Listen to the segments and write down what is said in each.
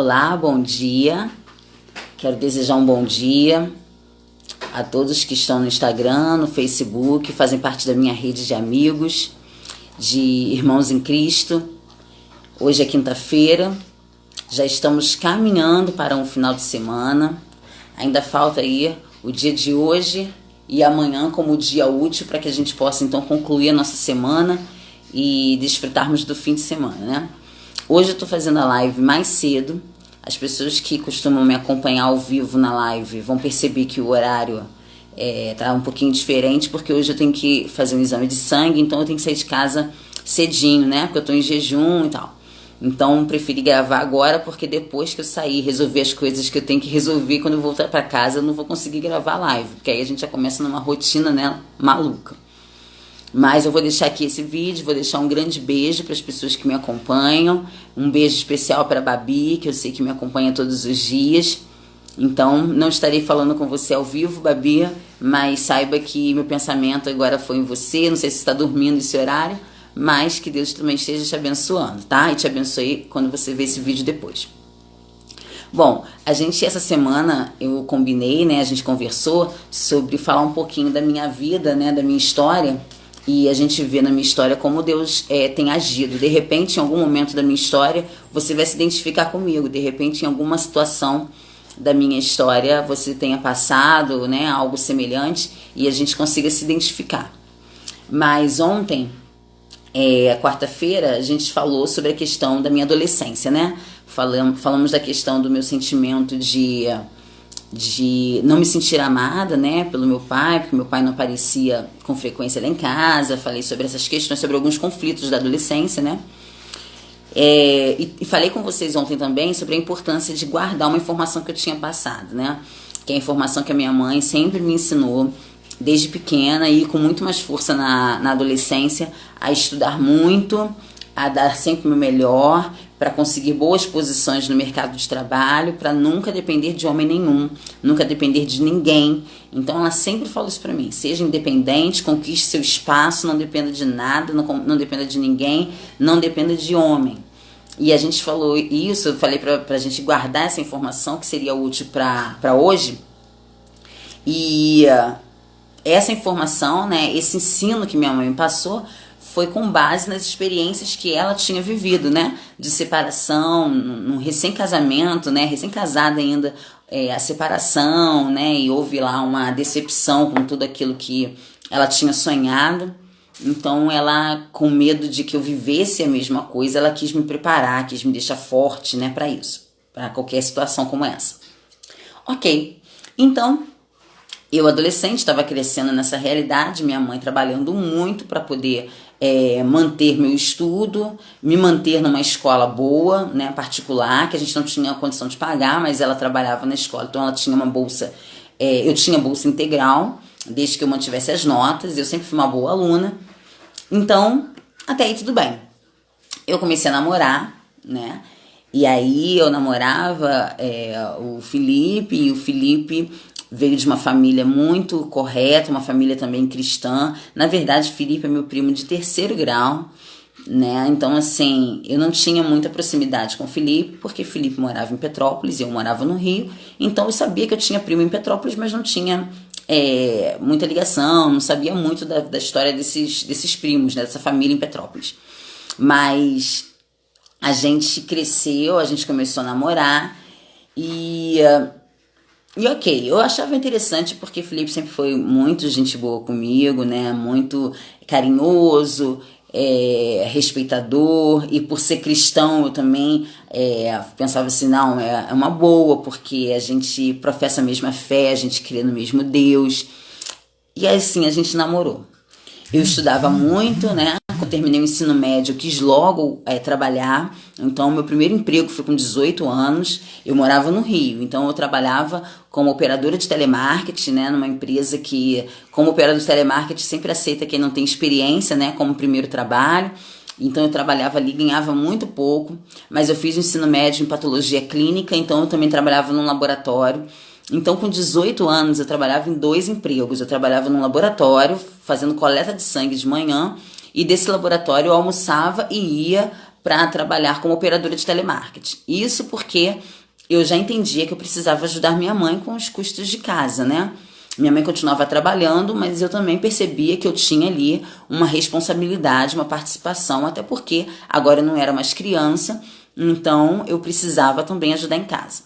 Olá, bom dia. Quero desejar um bom dia a todos que estão no Instagram, no Facebook, fazem parte da minha rede de amigos, de irmãos em Cristo. Hoje é quinta-feira, já estamos caminhando para um final de semana. Ainda falta aí o dia de hoje e amanhã como dia útil para que a gente possa então concluir a nossa semana e desfrutarmos do fim de semana, né? Hoje eu estou fazendo a live mais cedo. As pessoas que costumam me acompanhar ao vivo na live vão perceber que o horário tá um pouquinho diferente, porque hoje eu tenho que fazer um exame de sangue, então eu tenho que sair de casa cedinho, né? Porque eu estou em jejum e tal. Então preferi gravar agora, porque depois que eu sair, resolver as coisas que eu tenho que resolver, quando eu voltar para casa eu não vou conseguir gravar a live, porque aí a gente já começa numa rotina, né, maluca. Mas eu vou deixar aqui esse vídeo, vou deixar um grande beijo para as pessoas que me acompanham, um beijo especial para a Babi, que eu sei que me acompanha todos os dias. Então, não estarei falando com você ao vivo, Babi, mas saiba que meu pensamento agora foi em você. Não sei se você está dormindo esse horário, mas que Deus também esteja te abençoando, tá? E te abençoe quando você ver esse vídeo depois. Bom, essa semana eu combinei, né? A gente conversou sobre falar um pouquinho da minha vida, né? Da minha história. E a gente vê na minha história como Deus tem agido. De repente, em algum momento da minha história, você vai se identificar comigo. De repente, em alguma situação da minha história, você tenha passado, né, algo semelhante e a gente consiga se identificar. Mas ontem, quarta-feira, a gente falou sobre a questão da minha adolescência, né? Falamos da questão do meu sentimento de não me sentir amada, né, pelo meu pai, porque meu pai não aparecia com frequência lá em casa. Falei sobre essas questões, sobre alguns conflitos da adolescência, né, e falei com vocês ontem também sobre a importância de guardar uma informação que eu tinha passado, né, que é a informação que a minha mãe sempre me ensinou desde pequena e com muito mais força na adolescência, a estudar muito, a dar sempre o meu melhor, para conseguir boas posições no mercado de trabalho, para nunca depender de homem nenhum, nunca depender de ninguém. Então ela sempre falou isso para mim: seja independente, conquiste seu espaço, não dependa de nada, não dependa de ninguém, não dependa de homem. E a gente falou isso, eu falei pra gente guardar essa informação que seria útil para hoje. E essa informação, né, esse ensino que minha mãe me passou, foi com base nas experiências que ela tinha vivido, né? De separação, num recém-casamento, né? Recém-casada ainda, a separação, né? E houve lá uma decepção com tudo aquilo que ela tinha sonhado. Então ela, com medo de que eu vivesse a mesma coisa, ela quis me preparar, quis me deixar forte, né? Para isso, para qualquer situação como essa. Ok, então eu, adolescente, estava crescendo nessa realidade, minha mãe trabalhando muito para poder manter meu estudo, me manter numa escola boa, né, particular, que a gente não tinha condição de pagar, mas ela trabalhava na escola, então ela tinha uma bolsa, eu tinha bolsa integral, desde que eu mantivesse as notas, eu sempre fui uma boa aluna, então até aí tudo bem. Eu comecei a namorar, né, e aí eu namorava o Felipe, e o Felipe veio de uma família muito correta, uma família também cristã. Na verdade, Felipe é meu primo de 3º grau, né? Então, assim, eu não tinha muita proximidade com o Felipe, porque Felipe morava em Petrópolis e eu morava no Rio. Então, eu sabia que eu tinha primo em Petrópolis, mas não tinha muita ligação, não sabia muito da história desses primos, né? Dessa família em Petrópolis. Mas a gente cresceu, a gente começou a namorar e ok, eu achava interessante porque Felipe sempre foi muito gente boa comigo, né? Muito carinhoso, respeitador, e por ser cristão eu também pensava assim, não, é uma boa, porque a gente professa a mesma fé, a gente crê no mesmo Deus. E assim a gente namorou. Eu estudava muito, né? Quando eu terminei o ensino médio, eu quis logo trabalhar. Então, meu primeiro emprego foi com 18 anos. Eu morava no Rio. Então, eu trabalhava como operadora de telemarketing, né? Numa empresa que, como operadora de telemarketing, sempre aceita quem não tem experiência, né? Como primeiro trabalho. Então, eu trabalhava ali, ganhava muito pouco. Mas eu fiz o ensino médio em patologia clínica. Então, eu também trabalhava num laboratório. Então, com 18 anos, eu trabalhava em 2 empregos. Eu trabalhava num laboratório, fazendo coleta de sangue de manhã, e desse laboratório eu almoçava e ia para trabalhar como operadora de telemarketing. Isso porque eu já entendia que eu precisava ajudar minha mãe com os custos de casa, né? Minha mãe continuava trabalhando, mas eu também percebia que eu tinha ali uma responsabilidade, uma participação, até porque agora eu não era mais criança, então eu precisava também ajudar em casa.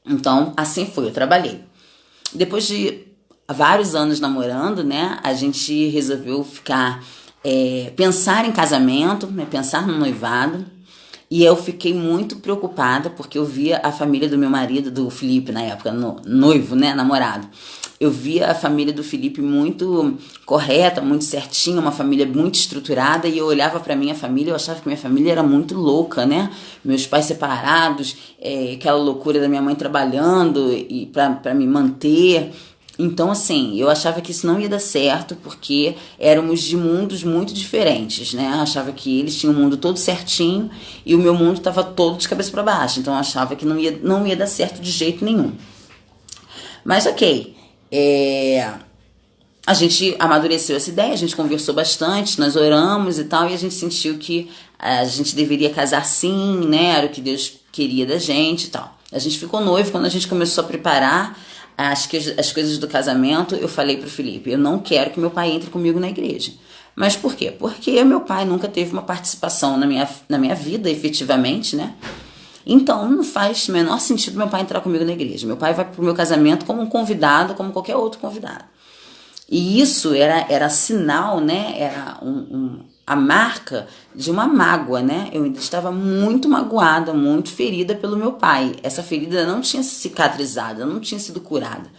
Então, assim foi, eu trabalhei. Depois de vários anos namorando, né, a gente resolveu pensar em casamento, né, pensar no noivado. E eu fiquei muito preocupada porque eu via a família do meu marido, do Felipe, na época, noivo, né, namorado. Eu via a família do Felipe muito correta, muito certinha, uma família muito estruturada, e eu olhava para minha família, eu achava que minha família era muito louca, né? Meus pais separados, aquela loucura da minha mãe trabalhando e para me manter. Então, assim, eu achava que isso não ia dar certo porque éramos de mundos muito diferentes, né? Eu achava que eles tinham o mundo todo certinho e o meu mundo estava todo de cabeça para baixo. Então, eu achava que não ia dar certo de jeito nenhum. Mas, ok. A gente amadureceu essa ideia, a gente conversou bastante, nós oramos e tal, e a gente sentiu que a gente deveria casar sim, né? Era o que Deus queria da gente e tal. A gente ficou noivo. Quando a gente começou a preparar as coisas do casamento, eu falei pro Felipe, eu não quero que meu pai entre comigo na igreja. Mas por quê? Porque meu pai nunca teve uma participação na minha vida, efetivamente, né? Então não faz o menor sentido meu pai entrar comigo na igreja. Meu pai vai pro meu casamento como um convidado, como qualquer outro convidado. E isso era sinal, né? Era a marca de uma mágoa, né? Eu ainda estava muito magoada, muito ferida pelo meu pai. Essa ferida não tinha cicatrizado, não tinha sido curada.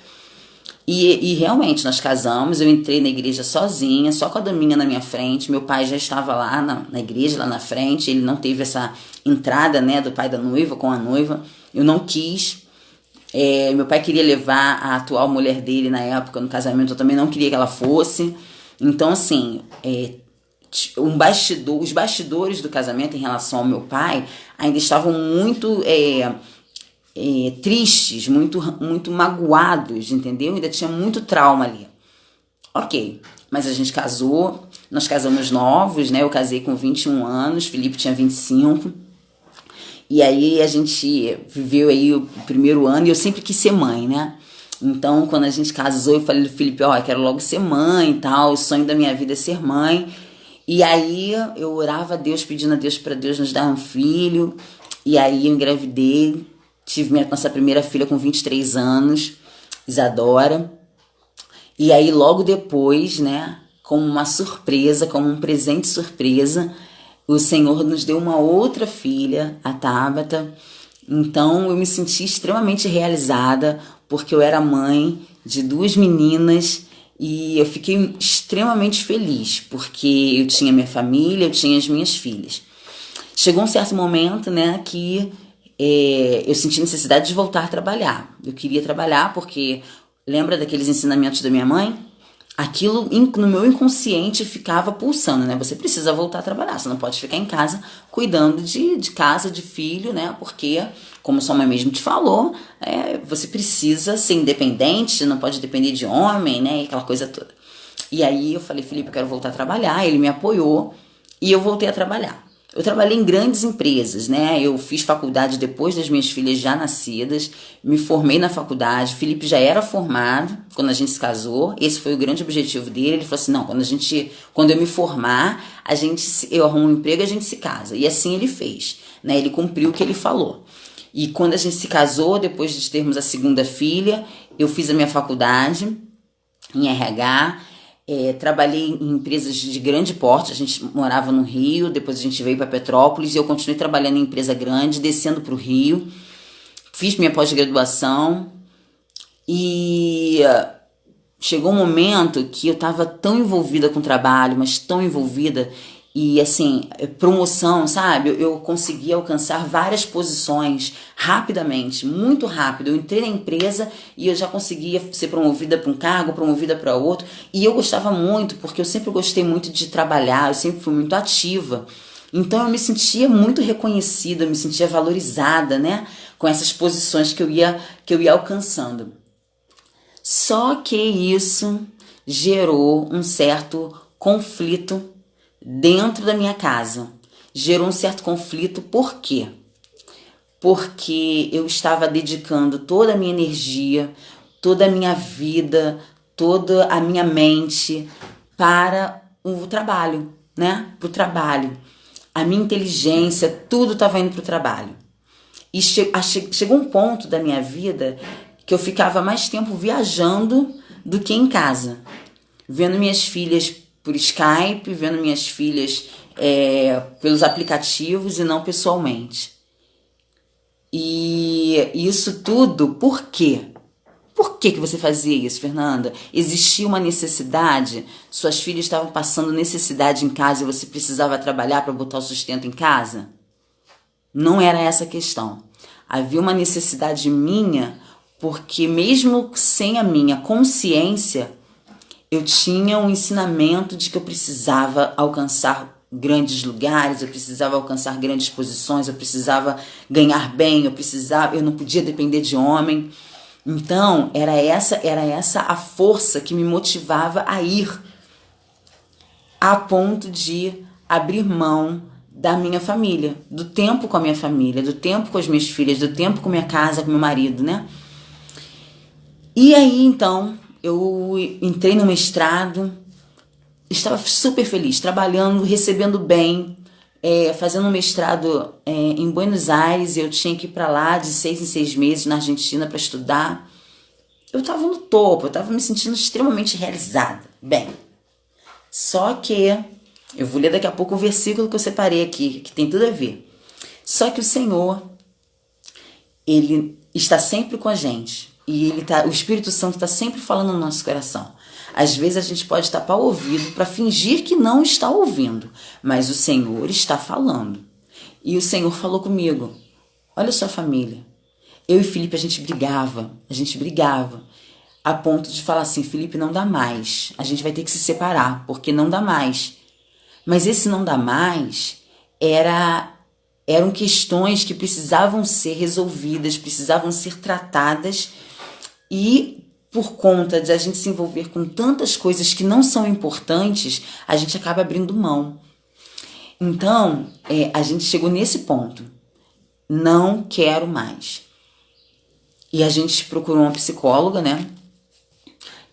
E realmente, nós casamos, eu entrei na igreja sozinha, só com a daminha na minha frente. Meu pai já estava lá na igreja, lá na frente. Ele não teve essa entrada, né, do pai da noiva com a noiva. Eu não quis. Meu pai queria levar a atual mulher dele na época no casamento, eu também não queria que ela fosse. Então, assim, os bastidores do casamento em relação ao meu pai ainda estavam muito tristes, muito magoados, entendeu? Ainda tinha muito trauma ali. Ok, mas a gente casou, nós casamos novos, né? Eu casei com 21 anos, Felipe tinha 25. E aí a gente viveu aí o primeiro ano e eu sempre quis ser mãe, né? Então, quando a gente casou, eu falei do Felipe, eu quero logo ser mãe e tal, o sonho da minha vida é ser mãe. E aí eu orava a Deus, pedindo a Deus para Deus nos dar um filho. E aí eu engravidei, tive nossa primeira filha com 23 anos, Isadora. E aí logo depois, né, como uma surpresa, como um presente surpresa, o Senhor nos deu uma outra filha, a Tabata. Então eu me senti extremamente realizada, porque eu era mãe de 2 meninas e eu fiquei extremamente feliz, porque eu tinha minha família, eu tinha as minhas filhas. Chegou um certo momento, né, que eu senti necessidade de voltar a trabalhar. Eu queria trabalhar porque, lembra daqueles ensinamentos da minha mãe? Aquilo no meu inconsciente ficava pulsando, né? Você precisa voltar a trabalhar, você não pode ficar em casa cuidando de casa, de filho, né? Porque, como sua mãe mesmo te falou, você precisa ser independente, não pode depender de homem, né? E aquela coisa toda. E aí eu falei, Felipe, eu quero voltar a trabalhar. Ele me apoiou e eu voltei a trabalhar. Eu trabalhei em grandes empresas, né? Eu fiz faculdade depois das minhas filhas já nascidas, me formei na faculdade. Felipe já era formado quando a gente se casou. Esse foi o grande objetivo dele. Ele falou assim: não, quando eu me formar, eu arrumo um emprego e a gente se casa. E assim ele fez, né? Ele cumpriu o que ele falou. E quando a gente se casou, depois de termos a segunda filha, eu fiz a minha faculdade em RH. Trabalhei em empresas de grande porte. A gente morava no Rio, depois a gente veio para Petrópolis e eu continuei trabalhando em empresa grande, descendo para o Rio. Fiz minha pós-graduação e chegou um momento que eu estava tão envolvida com o trabalho, mas tão envolvida, e assim, promoção, sabe? Eu consegui alcançar várias posições rapidamente, muito rápido. Eu entrei na empresa e eu já conseguia ser promovida para um cargo, promovida para outro. E eu gostava muito, porque eu sempre gostei muito de trabalhar, eu sempre fui muito ativa. Então eu me sentia muito reconhecida, eu me sentia valorizada, né? Com essas posições que eu ia alcançando. Só que isso gerou um certo conflito dentro da minha casa. gerou um certo conflito. Por quê? Porque eu estava dedicando toda a minha energia, toda a minha vida, toda a minha mente para o trabalho, né? Para o trabalho. A minha inteligência, tudo estava indo para o trabalho. E chegou um ponto da minha vida que eu ficava mais tempo viajando do que em casa. Vendo minhas filhas por Skype, vendo minhas filhas pelos aplicativos e não pessoalmente. E isso tudo, por quê? Por que você fazia isso, Fernanda? Existia uma necessidade? Suas filhas estavam passando necessidade em casa e você precisava trabalhar para botar o sustento em casa? Não era essa a questão. Havia uma necessidade minha, porque mesmo sem a minha consciência, eu tinha um ensinamento de que eu precisava alcançar grandes lugares, eu precisava alcançar grandes posições, eu precisava ganhar bem, eu não podia depender de homem. Então, era essa a força que me motivava a ir, a ponto de abrir mão da minha família, do tempo com a minha família, do tempo com as minhas filhas, do tempo com minha casa, com meu marido, né? E aí, então, eu entrei no mestrado, estava super feliz, trabalhando, recebendo bem, fazendo um mestrado em Buenos Aires. Eu tinha que ir para lá de 6 em 6 meses na Argentina para estudar. Eu estava no topo, eu estava me sentindo extremamente realizada. Bem, só que eu vou ler daqui a pouco o versículo que eu separei aqui, que tem tudo a ver. Só que o Senhor, Ele está sempre com a gente. E o Espírito Santo está sempre falando no nosso coração. Às vezes a gente pode tapar o ouvido para fingir que não está ouvindo, mas o Senhor está falando. E o Senhor falou comigo: olha sua família. Eu e Felipe, a gente brigava, a ponto de falar assim: Felipe, não dá mais, a gente vai ter que se separar, porque não dá mais. Mas esse não dá mais eram questões que precisavam ser resolvidas, precisavam ser tratadas, e por conta de a gente se envolver com tantas coisas que não são importantes, a gente acaba abrindo mão. Então, a gente chegou nesse ponto. Não quero mais. E a gente procurou uma psicóloga, né?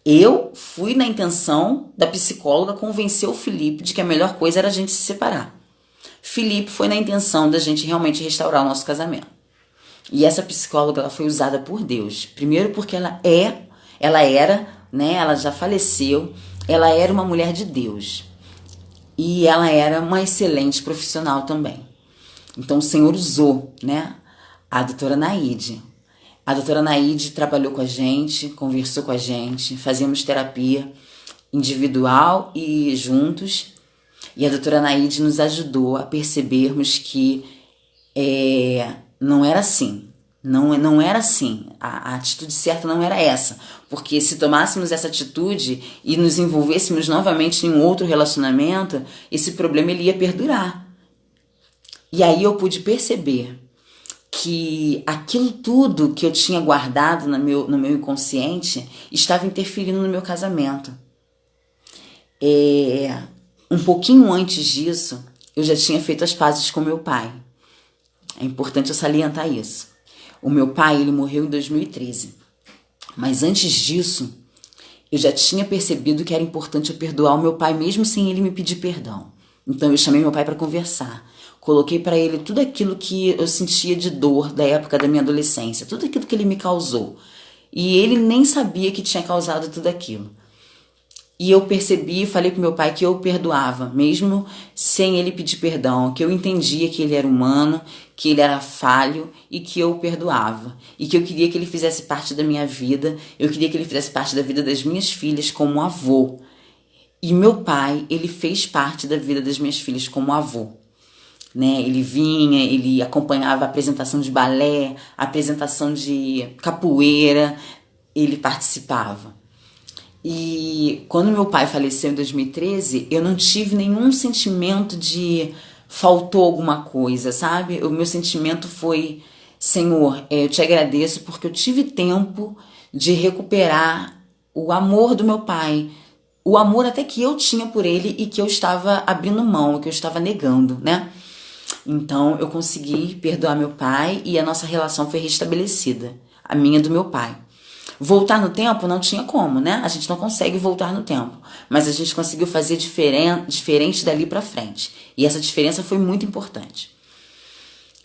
Eu fui na intenção da psicóloga convencer o Felipe de que a melhor coisa era a gente se separar. Felipe foi na intenção da gente realmente restaurar o nosso casamento. E essa psicóloga, ela foi usada por Deus. Primeiro porque ela era, né? Ela já faleceu. Ela era uma mulher de Deus. E ela era uma excelente profissional também. Então o Senhor usou, né? A doutora Naide. A doutora Naide trabalhou com a gente, conversou com a gente, fazíamos terapia individual e juntos. E a doutora Naide nos ajudou a percebermos que não era assim. Não era assim. A atitude certa não era essa. Porque se tomássemos essa atitude e nos envolvêssemos novamente em um outro relacionamento, esse problema ele ia perdurar. E aí eu pude perceber que aquilo tudo que eu tinha guardado no meu inconsciente estava interferindo no meu casamento. Um pouquinho antes disso, eu já tinha feito as pazes com meu pai. É importante eu salientar isso. O meu pai, ele morreu em 2013. Mas antes disso, eu já tinha percebido que era importante eu perdoar o meu pai, mesmo sem ele me pedir perdão. Então eu chamei meu pai para conversar. Coloquei para ele tudo aquilo que eu sentia de dor da época da minha adolescência, tudo aquilo que ele me causou. E ele nem sabia que tinha causado tudo aquilo. E eu percebi e falei pro meu pai que eu o perdoava, mesmo sem ele pedir perdão, que eu entendia que ele era humano, que ele era falho e que eu o perdoava. E que eu queria que ele fizesse parte da minha vida, eu queria que ele fizesse parte da vida das minhas filhas como avô. E meu pai, ele fez parte da vida das minhas filhas como avô. Né? Ele vinha, ele acompanhava a apresentação de balé, a apresentação de capoeira, ele participava. E quando meu pai faleceu em 2013, eu não tive nenhum sentimento de faltou alguma coisa, sabe? O meu sentimento foi: Senhor, eu te agradeço porque eu tive tempo de recuperar o amor do meu pai, o amor até que eu tinha por ele e que eu estava abrindo mão, que eu estava negando, né? Então eu consegui perdoar meu pai e a nossa relação foi restabelecida, a minha e do meu pai. Voltar no tempo não tinha como, né? A gente não consegue voltar no tempo, mas a gente conseguiu fazer diferente dali pra frente. E essa diferença foi muito importante.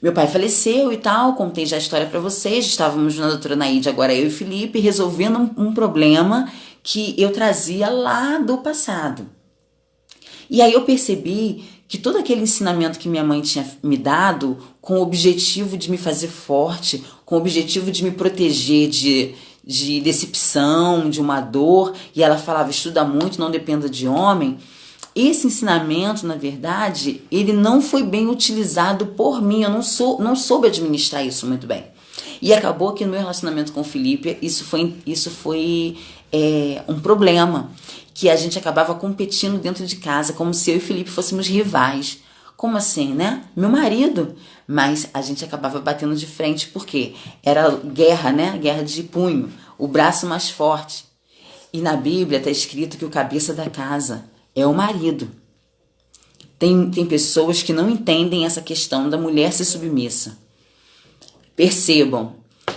Meu pai faleceu e tal, contei já a história pra vocês, estávamos na doutora Naide, agora eu e Felipe, resolvendo um problema que eu trazia lá do passado. E aí eu percebi que todo aquele ensinamento que minha mãe tinha me dado, com o objetivo de me fazer forte, com o objetivo de me proteger de decepção, de uma dor, e ela falava, estuda muito, não dependa de homem. Esse ensinamento, na verdade, ele não foi bem utilizado por mim, eu não soube administrar isso muito bem. E acabou que no meu relacionamento com o Felipe, isso foi um problema, que a gente acabava competindo dentro de casa, como se eu e o Felipe fôssemos rivais. Como assim, né? Meu marido. Mas a gente acabava batendo de frente, porque era guerra, né? Guerra de punho, o braço mais forte. E na Bíblia está escrito que o cabeça da casa é o marido. Tem pessoas que não entendem essa questão da mulher ser submissa. Percebam,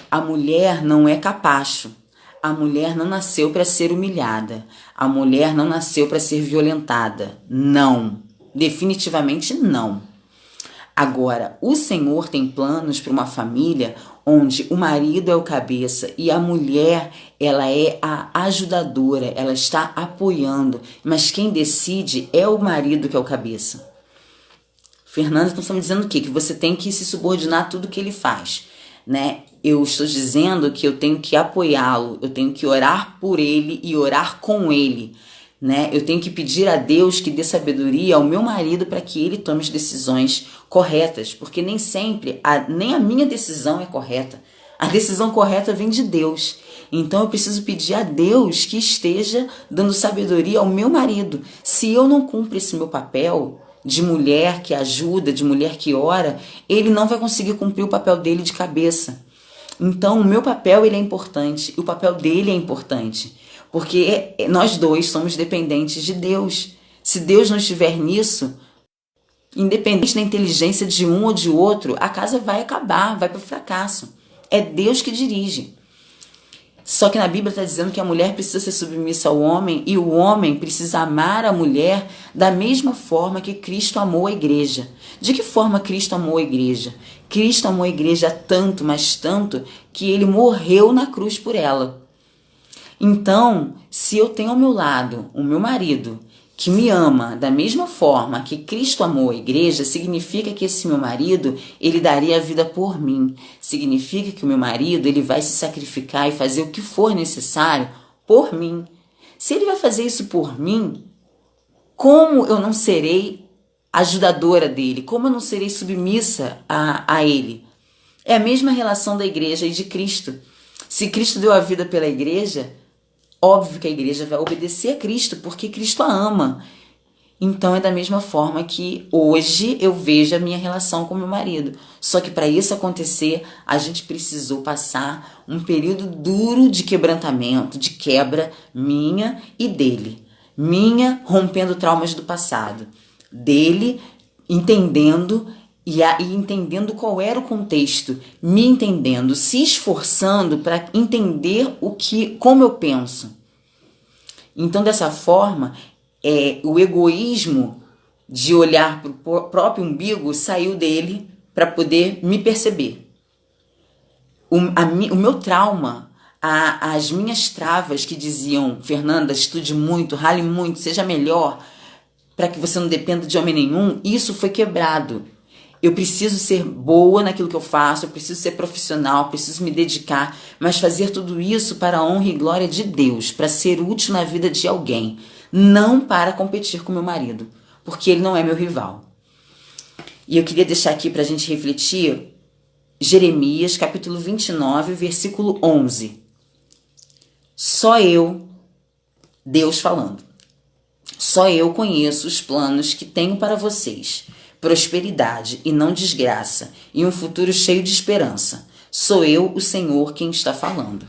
a mulher não é capacho. A mulher não nasceu para ser humilhada. A mulher não nasceu para ser violentada. Não. Definitivamente não. Agora, o Senhor tem planos para uma família onde o marido é o cabeça e a mulher, ela é a ajudadora, ela está apoiando. Mas quem decide é o marido que é o cabeça. Fernanda, então estamos dizendo o quê? Que você tem que se subordinar a tudo que ele faz, né? Eu estou dizendo que eu tenho que apoiá-lo, eu tenho que orar por ele e orar com ele, né? Eu tenho que pedir a Deus que dê sabedoria ao meu marido para que ele tome as decisões corretas, porque nem sempre, nem a minha decisão é correta. A decisão correta vem de Deus. Então eu preciso pedir a Deus que esteja dando sabedoria ao meu marido. Se eu não cumpro esse meu papel de mulher que ajuda, de mulher que ora, ele não vai conseguir cumprir o papel dele de cabeça. Então o meu papel ele é importante, o papel dele é importante, porque nós dois somos dependentes de Deus. Se Deus não estiver nisso, independente da inteligência de um ou de outro, a casa vai acabar, vai para o fracasso. É Deus que dirige. Só que na Bíblia está dizendo que a mulher precisa ser submissa ao homem e o homem precisa amar a mulher da mesma forma que Cristo amou a igreja. De que forma Cristo amou a igreja? Cristo amou a igreja tanto, mas tanto, que ele morreu na cruz por ela. Então, se eu tenho ao meu lado o meu marido, que me ama da mesma forma que Cristo amou a igreja, significa que esse meu marido, ele daria a vida por mim. Significa que o meu marido, ele vai se sacrificar e fazer o que for necessário por mim. Se ele vai fazer isso por mim, como eu não serei ajudadora dele? Como eu não serei submissa a ele? É a mesma relação da igreja e de Cristo. Se Cristo deu a vida pela igreja, óbvio que a igreja vai obedecer a Cristo, porque Cristo a ama. Então é da mesma forma que hoje eu vejo a minha relação com meu marido. Só que para isso acontecer, a gente precisou passar um período duro de quebrantamento, de quebra minha e dele. Minha rompendo traumas do passado. Dele entendendo e entendendo qual era o contexto, me entendendo, se esforçando para entender como eu penso. Então, dessa forma, o egoísmo de olhar para o próprio umbigo saiu dele para poder me perceber. O meu trauma, as minhas travas que diziam, Fernanda, estude muito, rale muito, seja melhor, para que você não dependa de homem nenhum, isso foi quebrado. Eu preciso ser boa naquilo que eu faço, eu preciso ser profissional, preciso me dedicar, mas fazer tudo isso para a honra e glória de Deus, para ser útil na vida de alguém, não para competir com meu marido, porque ele não é meu rival. E eu queria deixar aqui para a gente refletir Jeremias, capítulo 29, versículo 11. Só eu, Deus falando, só eu conheço os planos que tenho para vocês, prosperidade e não desgraça, e um futuro cheio de esperança. Sou eu, o Senhor, quem está falando.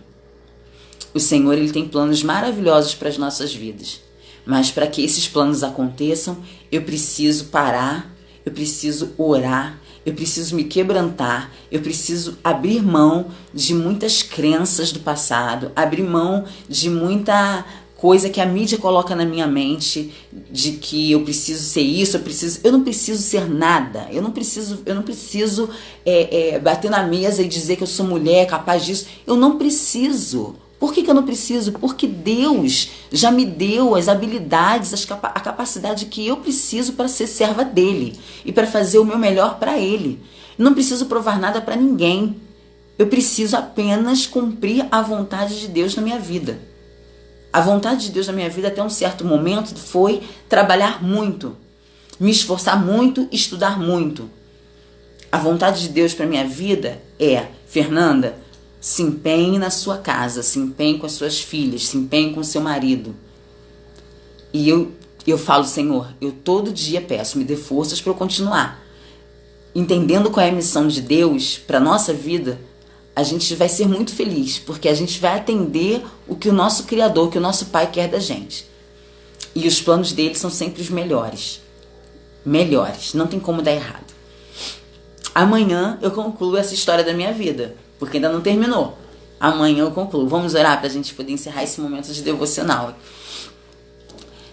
O Senhor, ele tem planos maravilhosos para as nossas vidas. Mas para que esses planos aconteçam, eu preciso parar, eu preciso orar, eu preciso me quebrantar, eu preciso abrir mão de muitas crenças do passado, abrir mão de muita coisa que a mídia coloca na minha mente, de que eu preciso ser isso, eu não preciso ser nada, eu não preciso bater na mesa e dizer que eu sou mulher, capaz disso, eu não preciso. Por que eu não preciso? Porque Deus já me deu as habilidades, a capacidade que eu preciso para ser serva dele e para fazer o meu melhor para ele. Não preciso provar nada para ninguém. Eu preciso apenas cumprir a vontade de Deus na minha vida. A vontade de Deus na minha vida até um certo momento foi trabalhar muito, me esforçar muito, estudar muito. A vontade de Deus para minha vida é: Fernanda, se empenhe na sua casa, se empenhe com as suas filhas, se empenhe com o seu marido. E eu falo: Senhor, eu todo dia peço, me dê forças para eu continuar. Entendendo qual é a missão de Deus para a nossa vida, a gente vai ser muito feliz, porque a gente vai atender o que o nosso Criador, o que o nosso Pai quer da gente. E os planos dele são sempre os melhores. Melhores, não tem como dar errado. Amanhã eu concluo essa história da minha vida, porque ainda não terminou. Amanhã eu concluo. Vamos orar para a gente poder encerrar esse momento de devocional.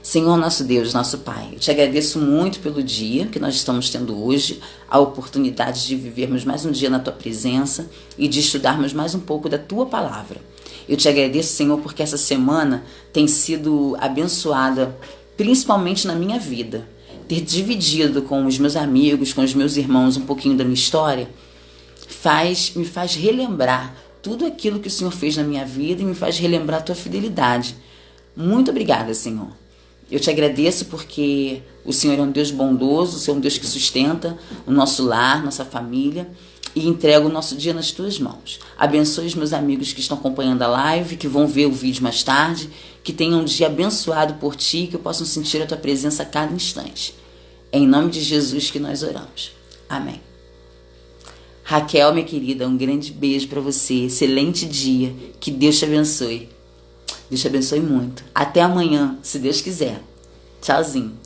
Senhor, nosso Deus, nosso Pai, eu te agradeço muito pelo dia que nós estamos tendo hoje, a oportunidade de vivermos mais um dia na Tua presença e de estudarmos mais um pouco da Tua palavra. Eu te agradeço, Senhor, porque essa semana tem sido abençoada, principalmente na minha vida. Ter dividido com os meus amigos, com os meus irmãos um pouquinho da minha história, me faz relembrar tudo aquilo que o Senhor fez na minha vida e me faz relembrar a Tua fidelidade. Muito obrigada, Senhor. Eu te agradeço porque o Senhor é um Deus bondoso, o Senhor é um Deus que sustenta o nosso lar, nossa família, e entrega o nosso dia nas Tuas mãos. Abençoe os meus amigos que estão acompanhando a live, que vão ver o vídeo mais tarde, que tenham um dia abençoado por Ti, que possam sentir a Tua presença a cada instante. É em nome de Jesus que nós oramos. Amém. Raquel, minha querida, um grande beijo para você. Excelente dia. Que Deus te abençoe. Deus te abençoe muito. Até amanhã, se Deus quiser. Tchauzinho.